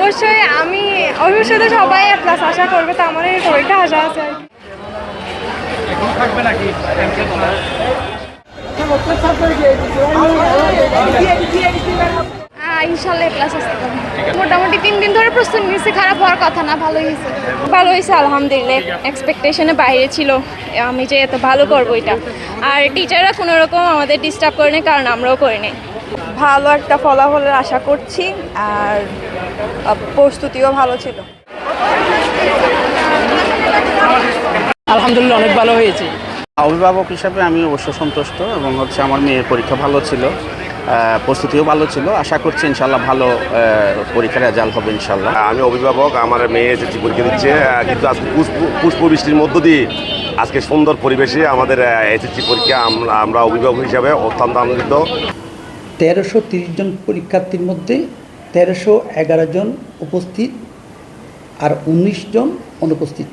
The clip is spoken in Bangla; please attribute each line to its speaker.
Speaker 1: অবশ্যই আমি অবশ্যই তো সবাই এ প্লাস আশা করবে, তো আমার এই পরীক্ষা আশা আছে আর কি।
Speaker 2: এখন থাকবে নাকি?
Speaker 1: ইনশাল্লাহ এ প্লাস আসতে পারবো। মোটামুটি 3 দিন ধরে প্রস্তুতি নিচ্ছি, খারাপ হওয়ার কথা না, ভালোই হয়েছে। ভালো হয়েছে আলহামদুলিল্লাহ, এক্সপেকটেশনের বাইরে ছিল আমি যে এত ভালো করবো এটা। আর টিচাররা কোনো রকম আমাদের ডিস্টার্ব করেনি, কারণ আমরাও করিনি। ভালো একটা ফলাফলের আশা করছি, আর প্রস্তুতিও ভালো ছিল।
Speaker 3: আলহামদুলিল্লাহ অনেক ভালো হয়েছে।
Speaker 4: অভিভাবক হিসাবে আমি অবশ্য সন্তুষ্ট, এবং আমার মেয়ের পরীক্ষা ভালো ছিল, প্রস্তুতিও ভালো ছিল। আশা করছি ইনশাল্লাহ ভালো পরীক্ষার রেজাল্ট হবে ইনশাল্লাহ।
Speaker 5: আমি অভিভাবক, আমার মেয়ে এসএসসি পরীক্ষা দিচ্ছে, কিন্তু আজকে পুষ্প বৃষ্টির মধ্য দিয়ে আজকে সুন্দর পরিবেশে আমাদের এসএসসি পরীক্ষা আমরা অভিভাবক হিসাবে অত্যন্ত আনন্দিত।
Speaker 6: 1330 জন পরীক্ষার্থীর মধ্যে 1311 জন উপস্থিত আর 19 জন অনুপস্থিত।